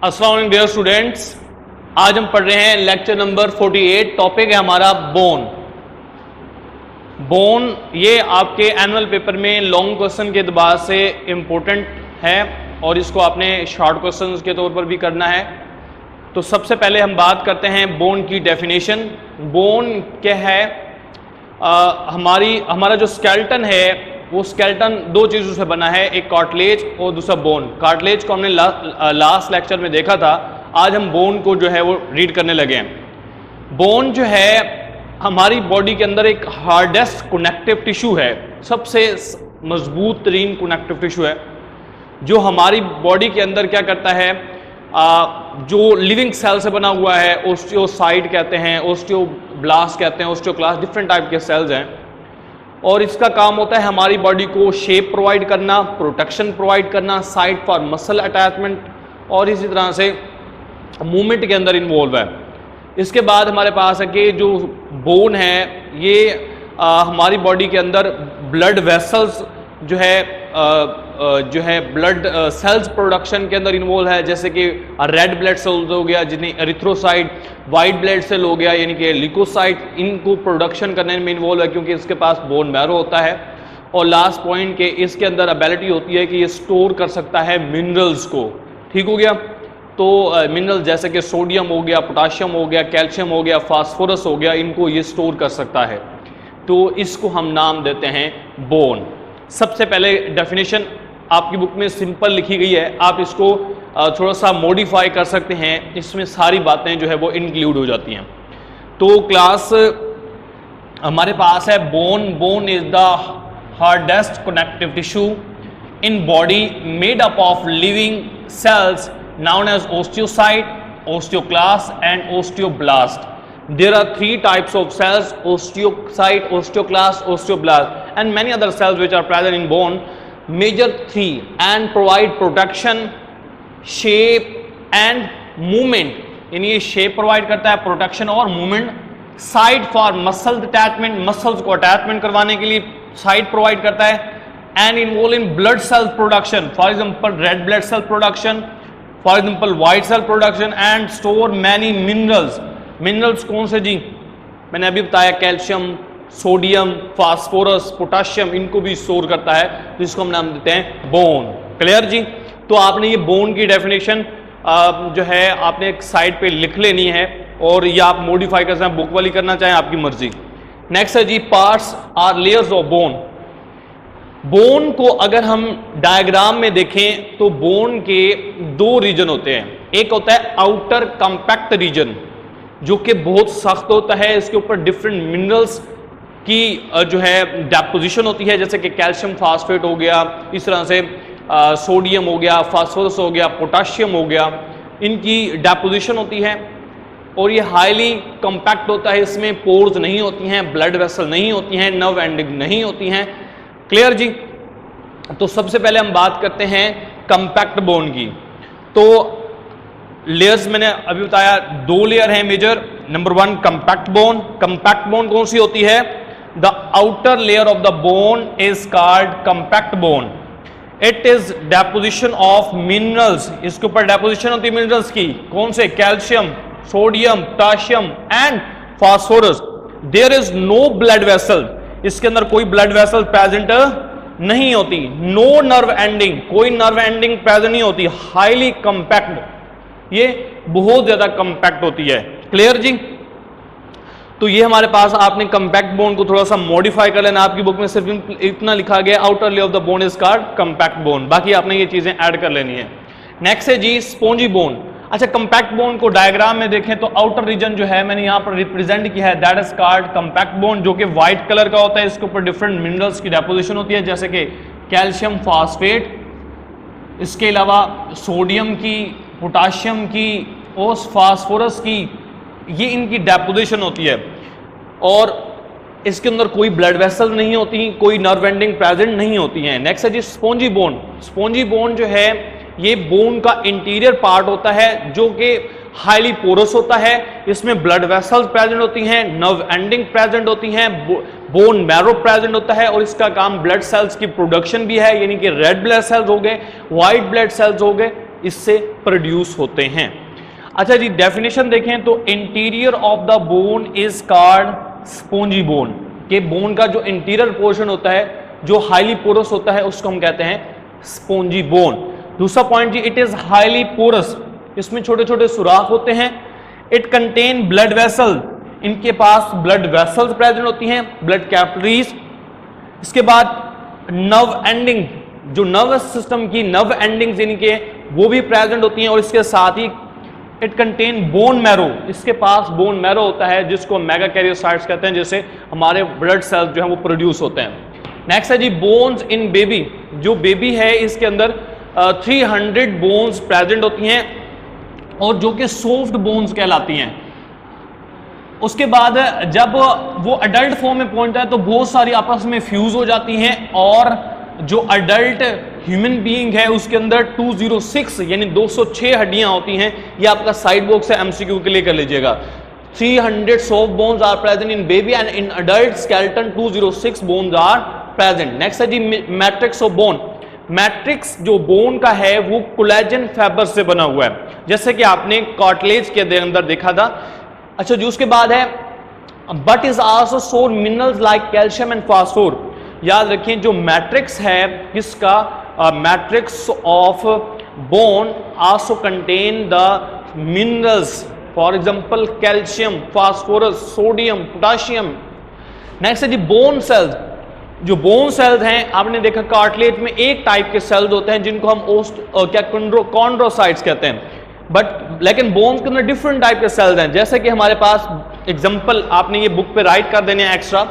अस्सलाम वालेकुम dear students, आज हम पढ़ रहे हैं लेक्चर नंबर 48। टॉपिक है हमारा बोन। बोन ये आपके एनुअल पेपर में लॉन्ग क्वेश्चन के एतबार से इम्पोर्टेंट है और इसको आपने शॉर्ट क्वेश्चन के तौर पर भी करना है। तो सबसे पहले हम बात करते हैं बोन की डेफिनेशन। बोन क्या है? हमारा जो स्केलेटन है वो स्केलेटन दो चीज़ों से बना है, एक कार्टिलेज और दूसरा बोन। कार्टिलेज को हमने लास्ट लेक्चर में देखा था। आज हम बोन को जो है वो रीड करने लगे हैं। बोन जो है हमारी बॉडी के अंदर एक हार्डेस्ट कनेक्टिव टिश्यू है, सबसे मजबूत तरीन कनेक्टिव टिश्यू है, जो हमारी बॉडी के अंदर क्या करता है, जो लिविंग सेल से बना हुआ है। ओस्टियोसाइट कहते हैं, ओस्टियोब्लास्ट कहते हैं, ओस्टियोक्लास्ट, डिफरेंट टाइप के सेल्स हैं और इसका काम होता है हमारी बॉडी को शेप प्रोवाइड करना, प्रोटेक्शन प्रोवाइड करना, साइट फॉर मसल अटैचमेंट और इसी तरह से मूवमेंट के अंदर इन्वॉल्व है। इसके बाद हमारे पास है कि जो बोन है ये हमारी बॉडी के अंदर ब्लड वेसल्स जो है ब्लड सेल्स प्रोडक्शन के अंदर इन्वॉल्व है, जैसे कि रेड ब्लड सेल्स हो गया जिन्हें एरिथ्रोसाइट, वाइट ब्लड सेल हो गया यानी कि ल्यूकोसाइट, इनको प्रोडक्शन करने में इन्वॉल्व है क्योंकि इसके पास बोन मैरो होता है। और लास्ट पॉइंट के इसके अंदर एबिलिटी होती है कि ये स्टोर कर सकता है मिनरल्स को। ठीक हो गया? तो मिनरल जैसे कि सोडियम हो गया, पोटाशियम हो गया, कैल्शियम हो गया, फास्फोरस हो गया, इनको ये स्टोर कर सकता है। तो इसको हम नाम देते हैं बोन। सबसे पहले डेफिनेशन आपकी बुक में सिंपल लिखी गई है, आप इसको थोड़ा सा मॉडिफाई कर सकते हैं, इसमें सारी बातें जो है वो इंक्लूड हो जाती हैं। तो क्लास हमारे पास है bone is the hardest connective tissue in body made up of living cells known as osteocyte, osteoclast and osteoblast. There are three types of cells: osteocyte, osteoclast, osteoblast, and many other cells which are present in bone. Major three and provide protection, shape and movement. यानी ये shape provide करता है, protection और movement. Site for muscle attachment, muscles को attachment करवाने के लिए site provide करता है. And involved in blood cell production, for example red blood cell production, for example white cell production and store many minerals. Minerals कौन से जी? मैंने अभी बताया, कैल्शियम, सोडियम, फास्फोरस, पोटाशियम, इनको भी स्टोर करता है, तो इसको हम नाम देते हैं बोन। क्लियर जी? तो आपने ये बोन की डेफिनेशन जो है आपने एक साइड पे लिख लेनी है और ये आप मॉडिफाई कर सकते हैं, बुक वाली करना चाहें आपकी मर्जी। नेक्स्ट है जी parts are layers of bone. Bone को अगर हम डायग्राम में देखें तो बोन के दो रीजन होते हैं। एक होता है आउटर कॉम्पैक्ट रीजन जो कि बहुत सख्त होता है, इसके ऊपर डिफरेंट मिनरल्स की जो है डेपोजिशन होती है, जैसे कि कैल्शियम फास्फेट हो गया, इस तरह से सोडियम हो गया, फास्फोरस हो गया, पोटाशियम हो गया, इनकी डेपोजिशन होती है और ये हाईली कॉम्पैक्ट होता है। इसमें पोर्स नहीं होती हैं, ब्लड वेसल नहीं होती हैं, नर्व एंडिंग नहीं होती हैं। क्लियर जी? तो सबसे पहले हम बात करते हैं कंपैक्ट बोन की। तो लेयर्स मैंने अभी बताया, दो लेयर हैं major. Number one compact bone. Compact bone कौन सी होती है? The outer layer of the bone is called compact bone. It is deposition of minerals. इसके ऊपर डेपोजिशन होती है मिनरल्स की। कौन से? Calcium, sodium, potassium and phosphorus. There is no blood vessel. इसके अंदर कोई ब्लड वेसल प्रेजेंट नहीं होती। नो नर्व एंडिंग, कोई नर्व एंडिंग प्रेजेंट नहीं होती। हाईली कंपैक्ट, ये बहुत ज्यादा कंपैक्ट होती है। क्लियर जी? तो ये हमारे पास, आपने कंपैक्ट बोन को थोड़ा सा मॉडिफाई कर लेना। आपकी बुक में सिर्फ इतना लिखा गया, outer layer of the bone is called compact bone, बाकी आपने ये चीजें ऐड कर लेनी है। नेक्स्ट है जी स्पॉन्जी बोन। अच्छा, कंपैक्ट बोन को डायग्राम में देखें तो आउटर रीजन जो है मैंने यहाँ पर रिप्रेजेंट किया है, that is called compact bone, जो कि व्हाइट कलर का होता है। इसके ऊपर डिफरेंट मिनरल्स की डेपोजिशन होती है, जैसे कि कैल्शियम फास्फेट, इसके अलावा सोडियम की, पोटाशियम की और फास्फोरस की, ये इनकी डेपोजिशन होती है। और इसके अंदर कोई ब्लड वेसल नहीं होती, कोई नर्व एंडिंग प्रेजेंट नहीं होती हैं। नेक्स्ट है जी स्पॉन्जी बोन। स्पॉन्जी बोन जो है ये बोन का इंटीरियर पार्ट होता है जो कि हाईली पोरस होता है। इसमें ब्लड वेसल्स प्रेजेंट होती हैं, नर्व एंडिंग प्रेजेंट होती हैं, बोन मैरो प्रेजेंट होता है और इसका काम ब्लड सेल्स की प्रोडक्शन भी है, यानी कि रेड ब्लड सेल्स हो गए, व्हाइट ब्लड सेल्स हो गए इससे प्रोड्यूस होते हैं। अच्छा जी, डेफिनेशन देखें तो interior of the bone is called spongy bone, के बोन का जो इंटीरियर पोर्शन होता है जो हाईली पोरस होता है उसको हम कहते हैं स्पॉन्जी बोन। दूसरा पॉइंट जी, इट इज हाईली पोरस, इसमें छोटे छोटे सुराख होते हैं। इट कंटेन ब्लड वेसल, इनके पास ब्लड वेसल्स प्रेजेंट होती हैं, ब्लड कैपिलरीज। इसके बाद नर्व एंडिंग, जो नर्वस सिस्टम की नर्व एंडिंग्स इनके वो भी प्रेजेंट होती हैं। और इसके साथ ही इट कंटेन बोन मैरो, इसके पास बोन मैरो होता है जिसको मेगाकैरियोसाइट्स कहते हैं, जैसे हमारे ब्लड सेल्स जो है वो प्रोड्यूस होते हैं। नेक्स्ट है जी बोन्स इन बेबी, जो बेबी है इसके अंदर 300 बोन्स प्रेजेंट होती हैं और जो कि सॉफ्ट बोन्स कहलाती हैं। उसके बाद जब वो अडल्ट फॉर्म में पहुंचता है तो बहुत सारी आपस में फ्यूज हो जाती हैं और जो अडल्ट ह्यूमन बीइंग है उसके अंदर 206 यानी 206 हड्डियां होती हैं। ये आपका साइड बॉक्स है, एमसीक्यू के लिए कर लीजिएगा। 300 soft bones are present in baby and in adult skeleton 206 bones are present. Next है जी मैट्रिक्स ऑफ बोन। मैट्रिक्स जो बोन का है वो कोलेजन फाइबर से बना हुआ है, जैसे कि आपने कार्टिलेज के अंदर देखा था। अच्छा जी, उसके बाद है but is also store minerals like calcium and phosphor. याद रखें जो मैट्रिक्स है इसका matrix of bone also contain the minerals, for example calcium, phosphorus, sodium, potassium. Next है जी बोन सेल्स। जो बोन सेल्स हैं आपने देखा कार्टिलेज में एक टाइप के सेल्स होते हैं जिनको हम कॉन्ड्रोसाइट्स कहते हैं, बट लेकिन बोन्स के अंदर डिफरेंट टाइप के सेल्स हैं। जैसे कि हमारे पास एग्जांपल आपने ये बुक पे राइट कर देने हैं एक्स्ट्रा।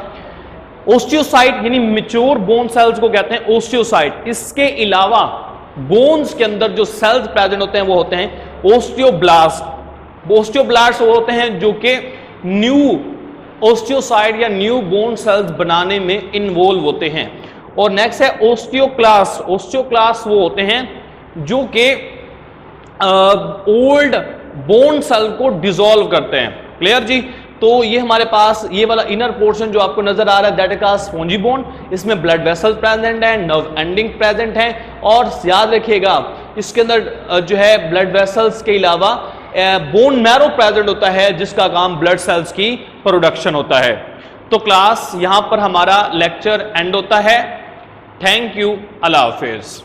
ओस्टियोसाइट यानी मैच्योर बोन सेल्स को कहते हैं ओस्टियोसाइट। इसके अलावा बोन्स के अंदर जो सेल्स प्रेजेंट होते हैं वो होते हैं ओस्टियोब्लास्ट। ओस्टियोब्लास्ट वो होते हैं जो कि न्यू ओस्टियोसाइट या न्यू बोन सेल्स बनाने में इन्वॉल्व होते हैं। और नेक्स्ट है ओस्टियोक्लास्ट। ओस्टियोक्लास्ट वो होते हैं जो कि ओल्ड बोन सेल को डिसॉल्व करते हैं। क्लियर जी? तो ये हमारे पास ये वाला इनर पोर्शन जो आपको नजर आ रहा है that is called spongy bone. इसमें ब्लड वेसल प्रेजेंट है, नर्व एंडिंग प्रेजेंट है और याद रखिएगा इसके अंदर जो है ब्लड वेसल्स के अलावा बोन मैरो प्रेजेंट होता है जिसका काम ब्लड सेल्स की प्रोडक्शन होता है। तो क्लास यहां पर हमारा लेक्चर एंड होता है। Thank you, Allah Hafiz.